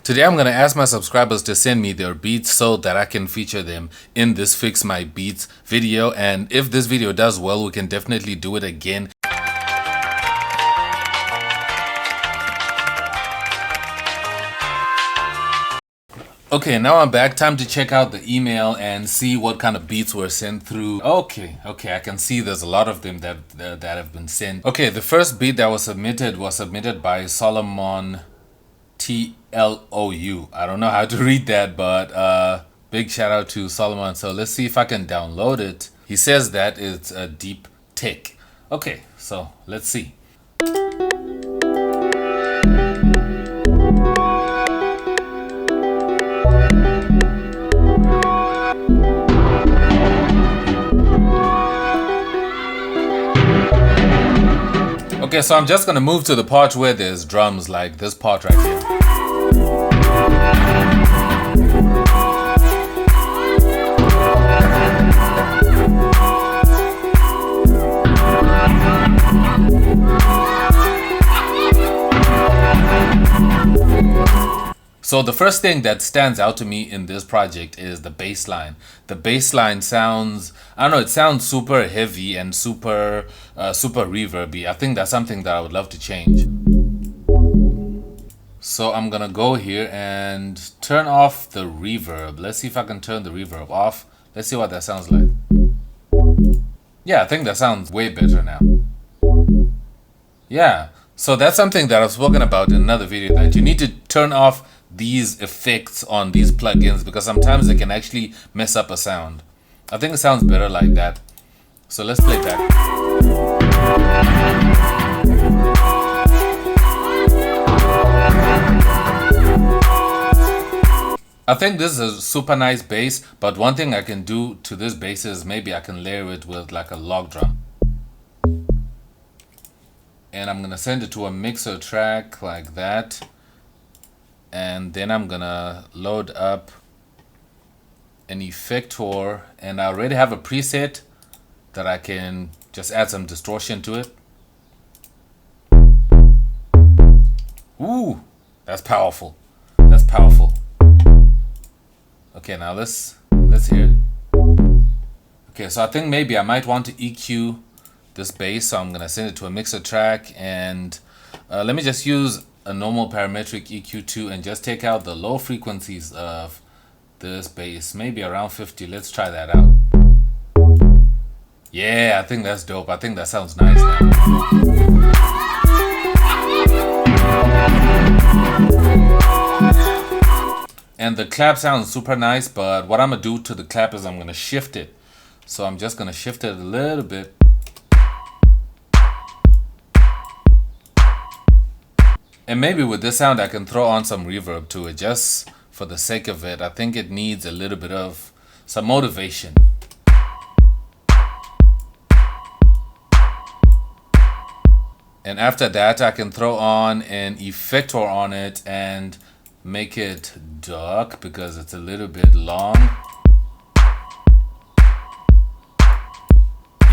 Today I'm going to ask my subscribers to send me their beats so that I can feature them in this Fix My Beats video, and if this video does well, we can definitely do it again. Okay, now I'm back. Time to check out the email and see what kind of beats were sent through. Okay, I can see there's a lot of them that have been sent. Okay, the first beat that was submitted by Solomon TLOU. I don't know how to read that, but big shout out to Solomon. So let's see if I can download it. He says that it's a deep tech. Okay, so let's see. Okay, so I'm just gonna move to the part where there's drums, like this part right here. So the first thing that stands out to me in this project is the bass line. The bass line sounds, I don't know, it sounds super heavy and super reverby. I think that's something that I would love to change. So I'm gonna go here and turn off the reverb. Let's see if I can turn the reverb off. Let's see what that sounds like. Yeah, I think that sounds way better now. Yeah, so that's something that I've spoken about in another video, that you need to turn off these effects on these plugins because sometimes they can actually mess up a sound. I think it sounds better like that. So let's play back. I think this is a super nice bass, but one thing I can do to this bass is maybe I can layer it with like a log drum. And I'm gonna send it to a mixer track like that. And then I'm gonna load up an effector, and I already have a preset that I can just add some distortion to it. Ooh, that's powerful. That's powerful. Okay, now let's hear it. Okay, so I think maybe I might want to EQ this bass, so I'm gonna send it to a mixer track, and let me just use a normal parametric EQ2 and just take out the low frequencies of this bass, maybe around 50. Let's try that out. Yeah, I think that's dope. I think that sounds nice now. And the clap sounds super nice, but what I'm gonna do to the clap is I'm gonna shift it. So I'm just gonna shift it a little bit. And maybe with this sound I can throw on some reverb to it, just for the sake of it. I think it needs a little bit of some motivation. And after that I can throw on an effector on it and make it dark because it's a little bit long.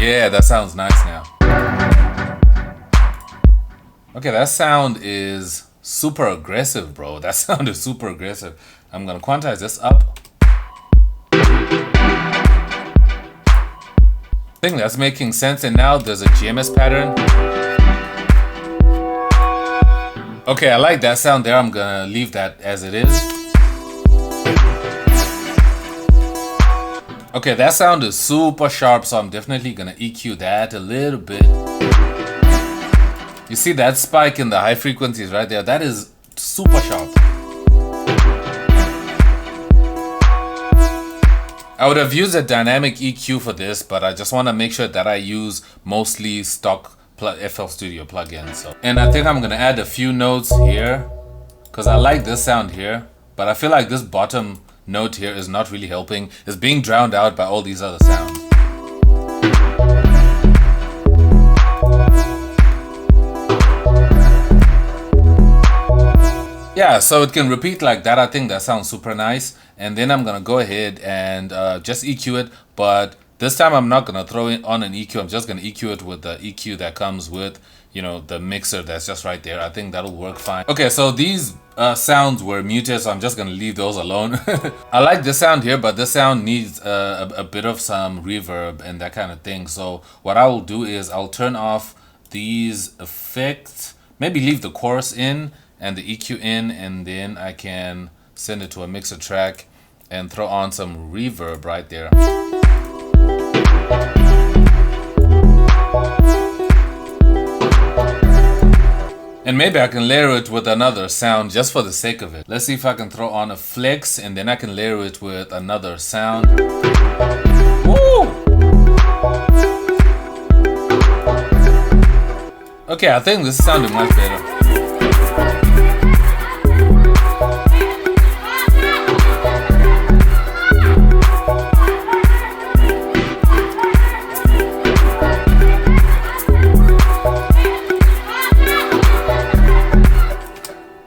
Yeah, that sounds nice now. Okay, that sound is super aggressive, bro. That sound is super aggressive. I'm gonna quantize this up. I think that's making sense, and now there's a GMS pattern. Okay, I like that sound there. I'm gonna leave that as it is. Okay, that sound is super sharp, so I'm definitely gonna EQ that a little bit. You see that spike in the high frequencies right there? That is super sharp. I would have used a dynamic EQ for this, but I just want to make sure that I use mostly stock FL Studio plugins. So. And I think I'm going to add a few notes here because I like this sound here, but I feel like this bottom note here is not really helping. It's being drowned out by all these other sounds. Yeah, so it can repeat like that. I think that sounds super nice. And then I'm gonna go ahead and just EQ it, but this time I'm not gonna throw it on an EQ. I'm just gonna EQ it with the EQ that comes with, you know, the mixer that's just right there. I think that'll work fine. Okay, so these sounds were muted, so I'm just gonna leave those alone. I like this sound here, but this sound needs a bit of some reverb and that kind of thing. So what I will do is I'll turn off these effects, maybe leave the chorus in and the EQ in, and then I can send it to a mixer track and throw on some reverb right there. And maybe I can layer it with another sound just for the sake of it. Let's see if I can throw on a flex and then I can layer it with another sound. Woo! Okay, I think this is sounding much better.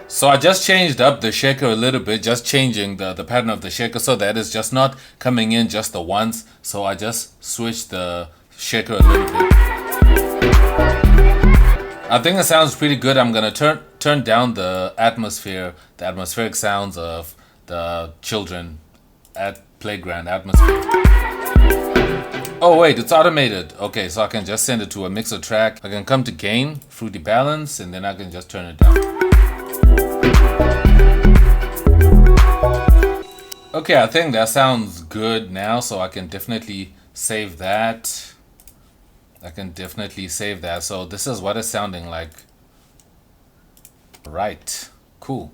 So I just changed up the shaker a little bit, just changing the pattern of the shaker so that it's just not coming in just the once. So I just switched the shaker a little bit. I think it sounds pretty good. I'm gonna turn down the atmospheric sounds of the children at playground atmosphere. Oh wait, it's automated. Okay, so I can just send it to a mixer track. I can come to gain, fruity balance, and then I can just turn it down. Okay, I think that sounds good now, so I can definitely save that. So this is what it's sounding like. Right, cool.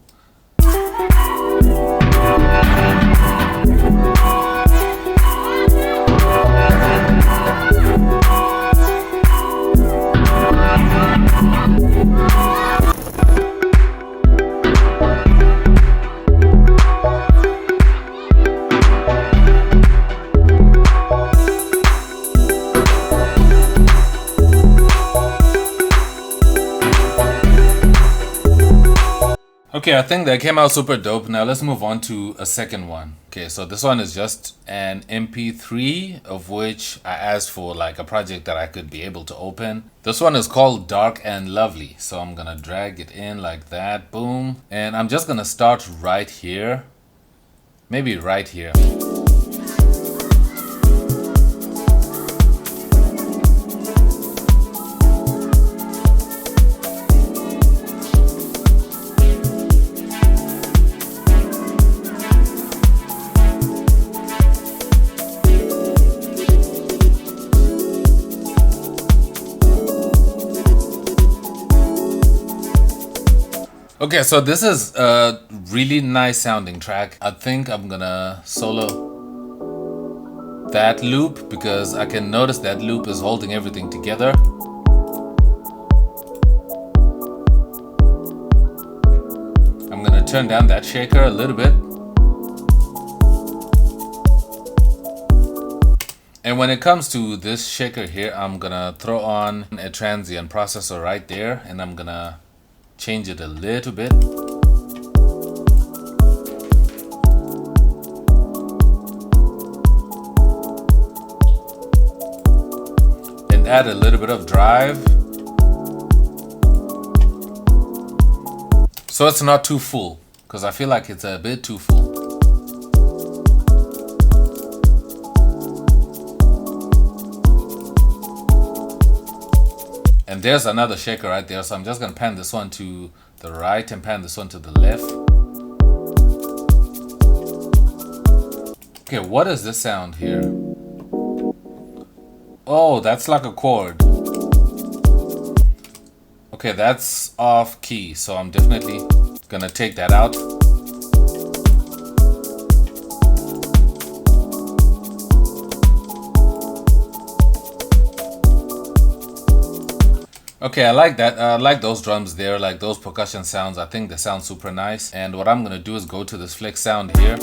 Okay, I think that came out super dope. Now let's move on to a second one. Okay, so this one is just an MP3 of which I asked for like a project that I could be able to open. This one is called Dark and Lovely. So I'm gonna drag it in like that, boom. And I'm just gonna start right here. Maybe right here. Okay, so this is a really nice sounding track. I think I'm gonna solo that loop because I can notice that loop is holding everything together. I'm gonna turn down that shaker a little bit. And when it comes to this shaker here, I'm gonna throw on a transient processor right there, and I'm gonna change it a little bit. And add a little bit of drive. So it's not too full, because I feel like it's a bit too full. And there's another shaker right there, so I'm just gonna pan this one to the right and pan this one to the left. Okay, what is this sound here? Oh, that's like a chord. Okay, that's off key, so I'm definitely gonna take that out. Okay, I like that. I like those drums there, like those percussion sounds. I think they sound super nice. And what I'm gonna do is go to this flex sound here.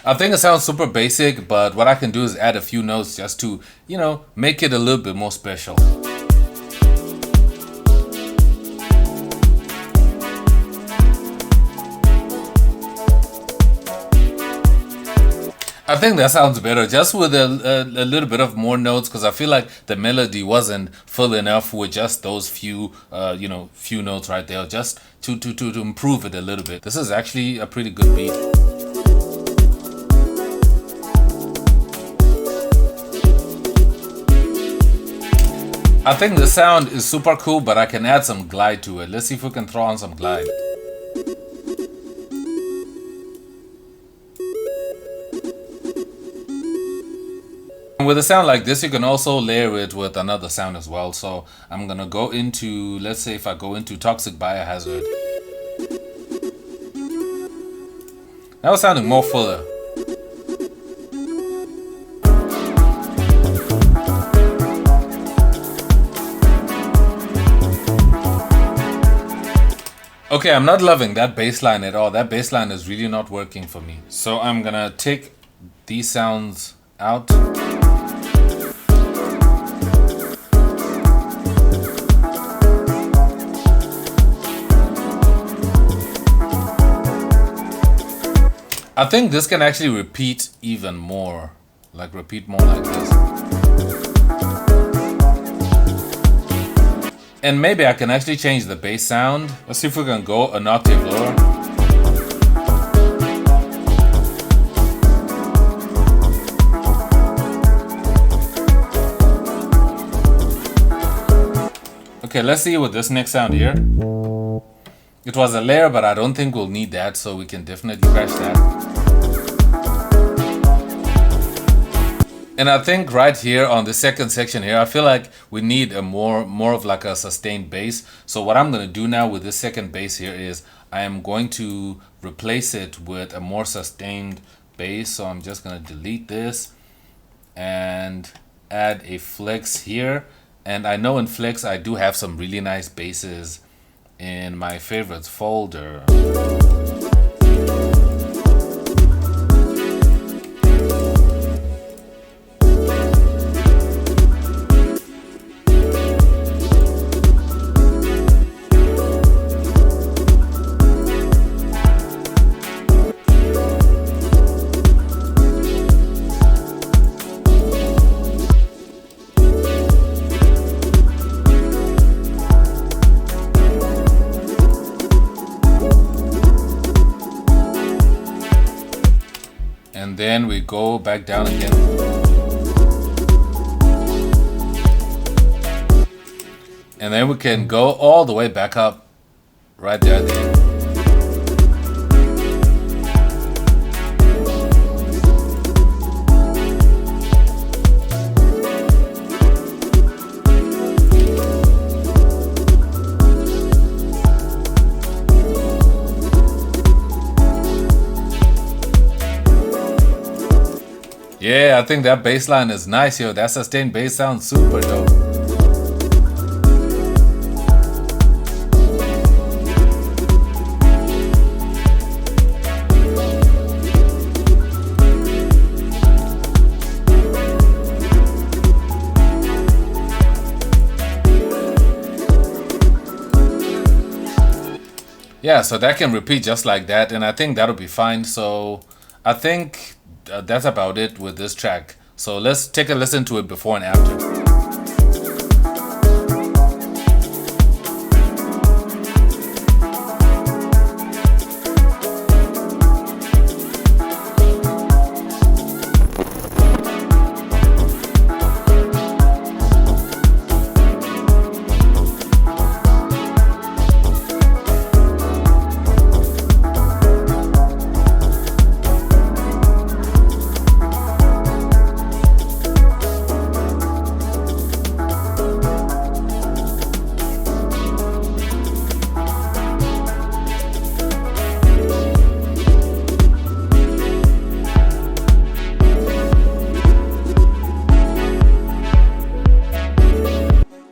I think it sounds super basic, but what I can do is add a few notes just to, you know, make it a little bit more special. I I think that sounds better, just with a little bit of more notes, because I feel like the melody wasn't full enough with just those few few notes right there, just to improve it a little bit. This is actually a pretty good beat. I think the sound is super cool, but I can add some glide to it. Let's see if we can throw on some glide. With a sound like this, you can also layer it with another sound as well. So I'm gonna go into, let's say if I go into Toxic Biohazard. That was sounding more fuller. Okay, I'm not loving that bass line at all. That bass line is really not working for me. So I'm gonna take these sounds out. I think this can actually repeat even more. Like repeat more like this. And maybe I can actually change the bass sound. Let's see if we can go an octave lower. Okay, let's see with this next sound here. It was a layer, but I don't think we'll need that, so we can definitely crash that. And I think right here on the second section here, I feel like we need a more of like a sustained bass. So what I'm gonna do now with this second bass here is I am going to replace it with a more sustained bass. So I'm just gonna delete this and add a flex here. And I know in flex I do have some really nice basses in my favorites folder. And then we go back down again. And then we can go all the way back up right there at the end. Yeah, I think that bass line is nice, yo. That sustained bass sounds super dope. Yeah, so that can repeat just like that, and I think that'll be fine. So I think that's about it with this track. So let's take a listen to it before and after.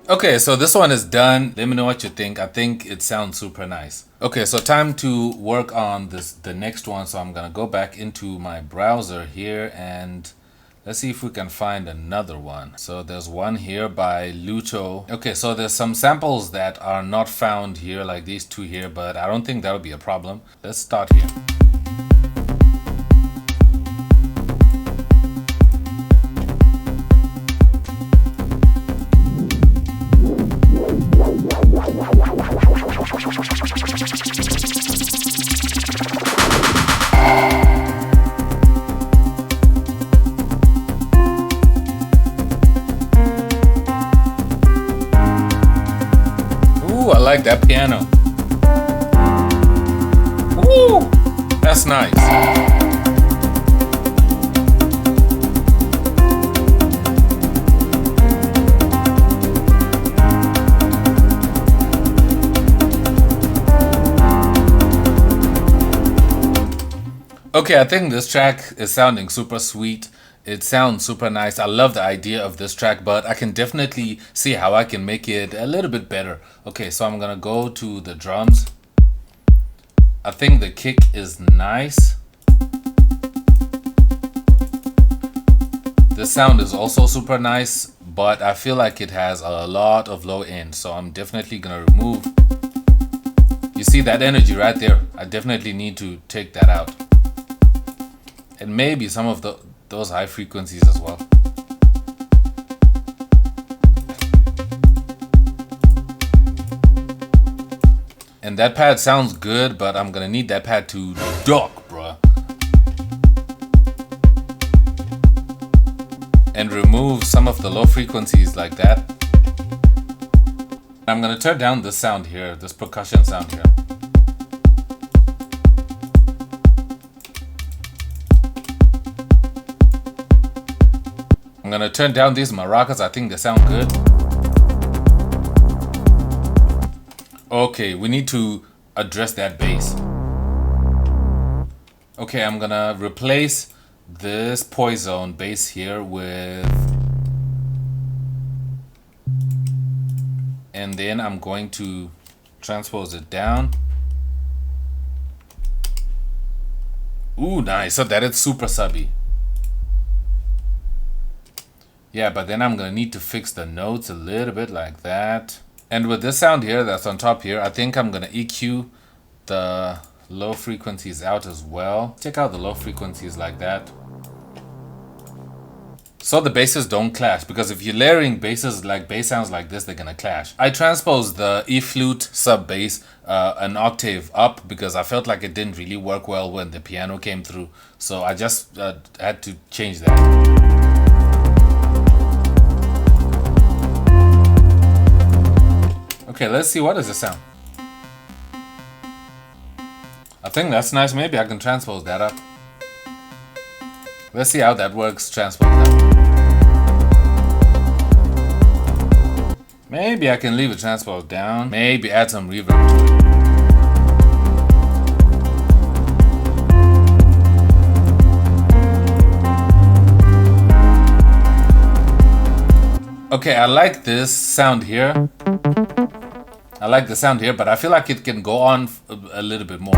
Okay, so this one is done. Let me know what you think. I think it sounds super nice. Okay, so time to work on the next one. So I'm gonna go back into my browser here and let's see if we can find another one. So there's one here by Luto. Okay, so there's some samples that are not found here, like these two here, but I don't think that'll be a problem. Let's start here. like that piano. Woo! That's nice. Okay, I think this track is sounding super sweet. It sounds super nice. I love the idea of this track, but I can definitely see how I can make it a little bit better. Okay, so I'm gonna go to the drums. I think the kick is nice. The sound is also super nice, but I feel like it has a lot of low end, so I'm definitely gonna remove. You see that energy right there? I definitely need to take that out. And maybe some of those high frequencies as well. And that pad sounds good, but I'm gonna need that pad to duck, bruh. And remove some of the low frequencies like that. I'm gonna turn down this sound here, this percussion sound here. I'm gonna turn down these maracas. I think they sound good. Okay, we need to address that bass. Okay, I'm gonna replace this Poison bass here with, and then I'm going to transpose it down. Ooh, nice. So that it's super subby. Yeah, but then I'm gonna need to fix the notes a little bit like that. And with this sound here that's on top here, I think I'm gonna EQ the low frequencies out as well. Check out the low frequencies like that. So the basses don't clash, because if you're layering basses like bass sounds like this, they're gonna clash. I transposed the E flute sub bass an octave up because I felt like it didn't really work well when the piano came through. So I just had to change that. Okay, let's see, what does it sound? I think that's nice. Maybe I can transpose that up. Let's see how that works. Transpose that. Maybe I can leave it transposed down. Maybe add some reverb to it. Okay, I like this sound here. I like the sound here, but I feel like it can go on a little bit more.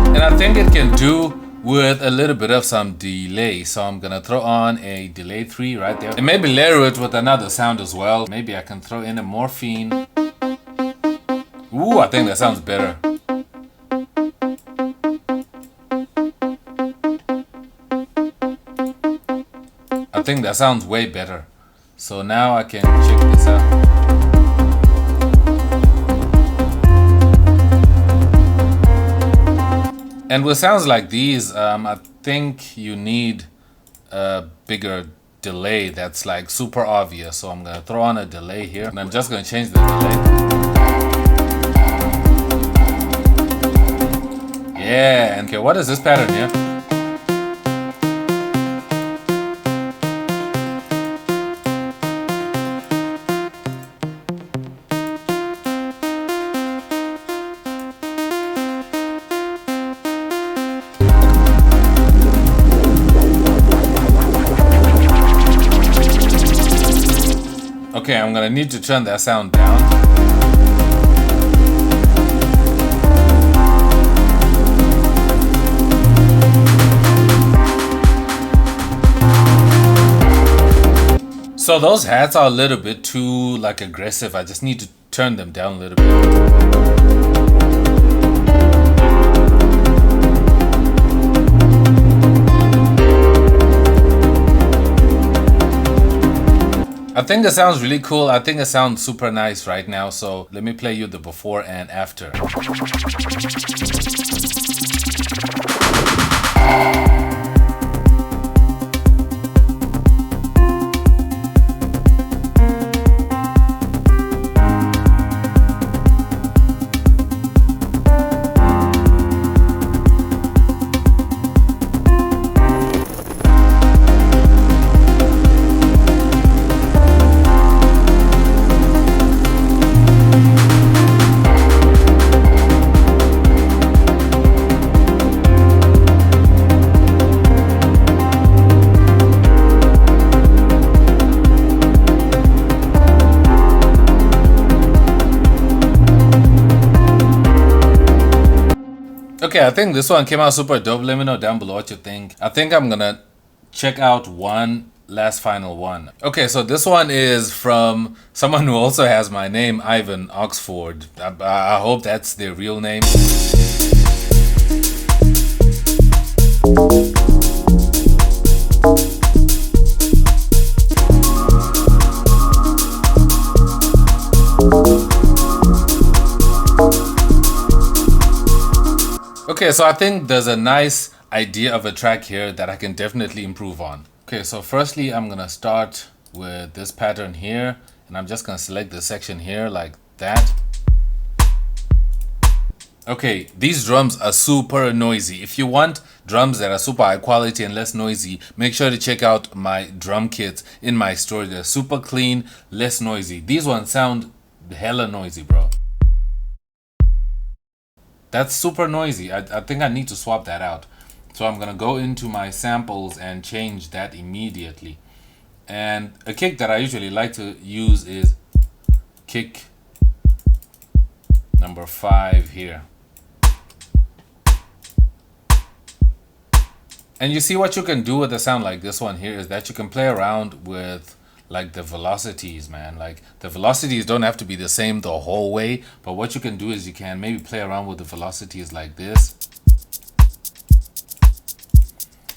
And I think it can do with a little bit of some delay. So I'm gonna throw on a delay 3 right there. And maybe layer it with another sound as well. Maybe I can throw in a morphine. Ooh, I think that sounds better. I think that sounds way better. So now I can check this out. And with sounds like these, I think you need a bigger delay that's like super obvious. So I'm gonna throw on a delay here, and I'm just gonna change the delay. Yeah, and okay, what is this pattern here? Okay, I'm gonna need to turn that sound down. So those hats are a little bit too like aggressive. I just need to turn them down a little bit. I think it sounds really cool. I think it sounds super nice right now. So let me play you the before and after. Okay, I think this one came out super dope. Let me know down below what you think. I think I'm gonna check out one last final one. Okay, so this one is from someone who also has my name, Ivan Oxford. I hope that's their real name. Okay, so I think there's a nice idea of a track here that I can definitely improve on. Okay, so firstly, I'm gonna start with this pattern here, and I'm just gonna select this section here like that. Okay, these drums are super noisy. If you want drums that are super high quality and less noisy, make sure to check out my drum kits in my store. They're super clean, less noisy. These ones sound hella noisy, bro. That's super noisy. I think I need to swap that out. So I'm gonna go into my samples and change that immediately. And a kick that I usually like to use is kick number 5 here. And you see what you can do with a sound like this one here is that you can play around with like the velocities, man. Like the velocities don't have to be the same the whole way, but what you can do is you can maybe play around with the velocities like this,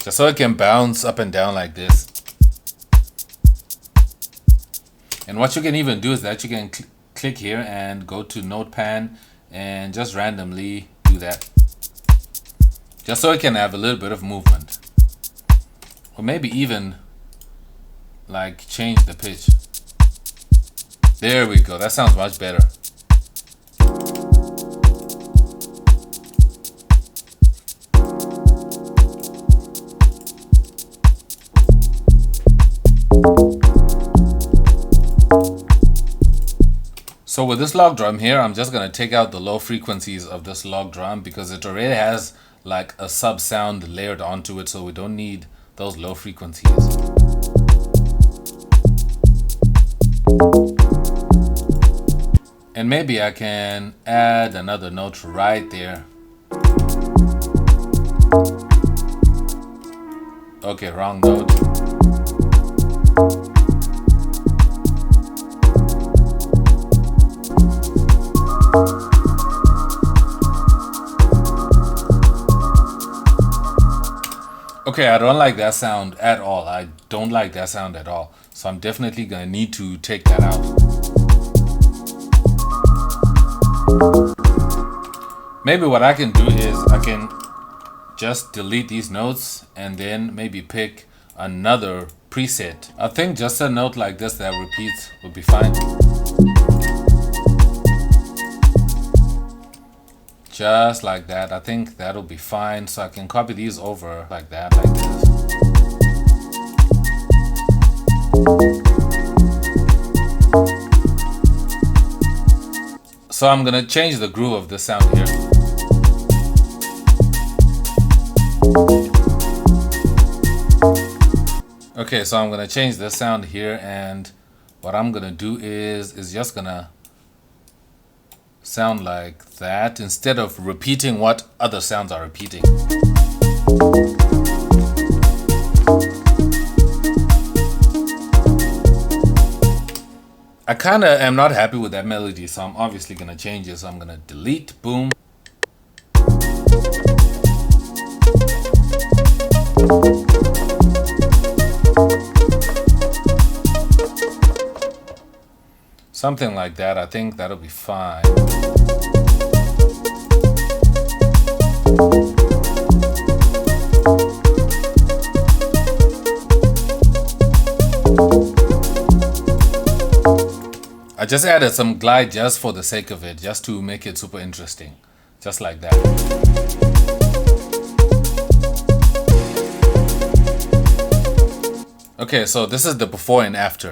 just so it can bounce up and down like this. And what you can even do is that you can click here and go to Notepan and just randomly do that, just so it can have a little bit of movement, or maybe even like change the pitch. There we go. That sounds much better. So with this log drum here, I'm just gonna take out the low frequencies of this log drum because it already has like a sub sound layered onto it, so we don't need those low frequencies. And maybe I can add another note right there. Okay, wrong note. Okay, I don't like that sound at all. I don't like that sound at all. So I'm definitely gonna need to take that out. Maybe what I can do is I can just delete these notes and then maybe pick another preset. I think just a note like this that repeats would be fine. Just like that. I think that'll be fine. So I can copy these over like that, like this. So I'm gonna change the groove of this sound here. Okay, so I'm gonna change this sound here, and what I'm gonna do is just gonna sound like that instead of repeating what other sounds are repeating. I kind of am not happy with that melody, so I'm obviously going to change it. So I'm going to delete, boom. Something like that. I think that'll be fine. I just added some glide just for the sake of it, just to make it super interesting. Just like that. Okay, so this is the before and after.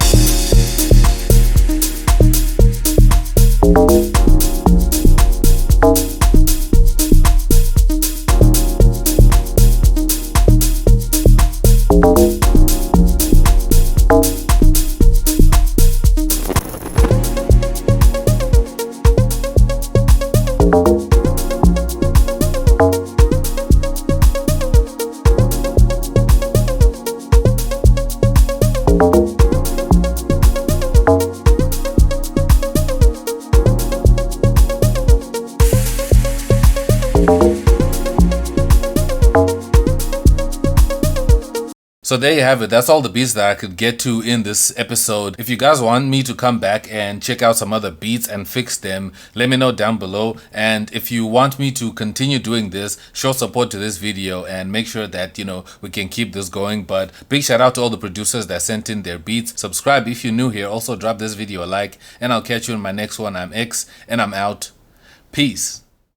So there you have it. That's all the beats that I could get to in this episode. If you guys want me to come back and check out some other beats and fix them, let me know down below. And if you want me to continue doing this, show support to this video and make sure that, you know, we can keep this going. But big shout out to all the producers that sent in their beats. Subscribe if you're new here. Also drop this video a like, and I'll catch you in my next one. I'm X and I'm out. Peace.